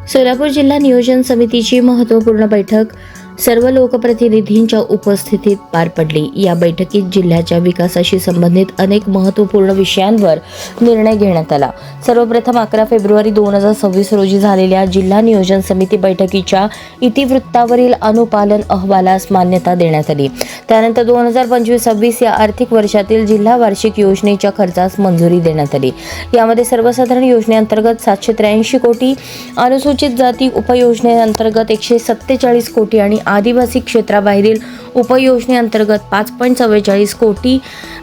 सोलापूर जिल्हा नियोजन समितीची महत्त्वपूर्ण बैठक सर्व लोकप्रतिनिधींच्या उपस्थितीत पार पडली। या बैठकीत जिल्ह्याच्या विकासाशी संबंधित अनेक महत्त्वपूर्ण विषयांवर निर्णय घेण्यात आला। सर्वप्रथम 11 फेब्रुवारी 2026 रोजी झालेल्या जिल्हा नियोजन समिती बैठकीच्या इतिवृत्तावरील अनुपालन अहवालास मान्यता देण्यात आली। त्यानंतर 2025-26 या आर्थिक वर्षातील जिल्हा वार्षिक योजनेच्या खर्चास मंजुरी देण्यात आली। यामध्ये सर्वसाधारण योजनेअंतर्गत 783 कोटी, अनुसूचित जाती उपयोजनेअंतर्गत 147 कोटी आणि आदिवासी क्षेत्राबाहेरील उपयोजनेअंतर्गत 5.44 कोटी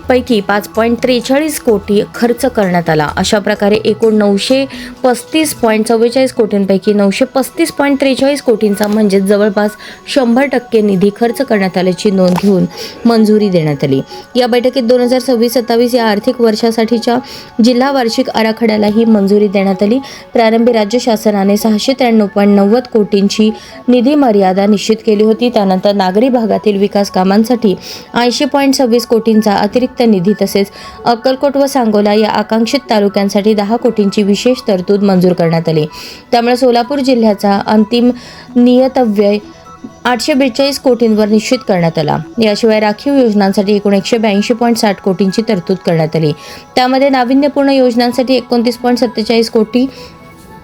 पैकी 5.43 कोटी खर्च करण्यात आला। अशा प्रकारे एकूण 935.44 कोटींपैकी 935.43 कोटींचा म्हणजे जवळपास 100% निधी खर्च करण्यात आल्याची नोंद घेऊन मंजुरी देण्यात आली। या बैठकीत 2026-27 या आर्थिक वर्षासाठीच्या जिल्हा वार्षिक आराखड्यालाही मंजुरी देण्यात आली। प्रारंभी राज्य शासनाने 693.90 कोटींची निधी मर्यादा निश्चित केली होती। त्यानंतर नागरी भागातील विकास कामांसाठी 80.26 कोटींचा अतिरिक्त निधी तसेच अक्कलकोट व सांगोला या आकांक्षित तालुक्यांसाठी 10 कोटींची विशेष तरतूद मंजूर करण्यात आली। त्यामुळे सोलापूर जिल्ह्याचा अंतिम नियतव्यय 842 कोटींवर निश्चित करण्यात आला। याशिवाय राखीव योजनांसाठी एकूण 182.60 कोटींची तरतूद करण्यात आली। त्यामध्ये नाविन्यपूर्ण योजनांसाठी 29.47 कोटी,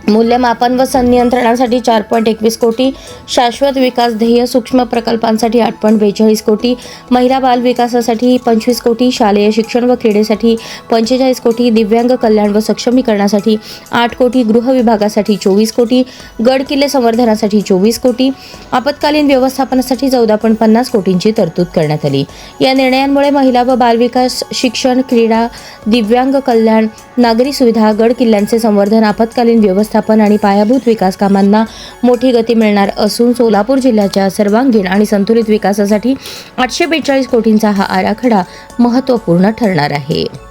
मूल्यमापन व संनियंत्रणासाठी 4.21 कोटी, शाश्वत विकास ध्येय सूक्ष्म प्रकल्पांसाठी 8.42 कोटी, महिला बाल विकासासाठी 25 कोटी, शालेय शिक्षण व क्रीडेसाठी 45 कोटी, दिव्यांग कल्याण व सक्षमीकरणासाठी 8 कोटी, गृह विभागासाठी 24 कोटी, गड किल्ले संवर्धनासाठी 24 कोटी, आपत्कालीन व्यवस्थापनासाठी 14.50 कोटींची तरतूद करण्यात आली। या निर्णयांमुळे महिला व बाल विकास, शिक्षण, क्रीडा, दिव्यांग कल्याण, नागरी सुविधा, गड किल्ल्यांचे संवर्धन, आपत्कालीन व्यवस्थापन आणि पायाभूत विकास कामांना मोठी गती मिळणार असून सोलापूर जिल्ह्याच्या सर्वांगीण आणि संतुलित विकासासाठी 842 कोटींचा हा आराखडा महत्त्वपूर्ण ठरणार आहे।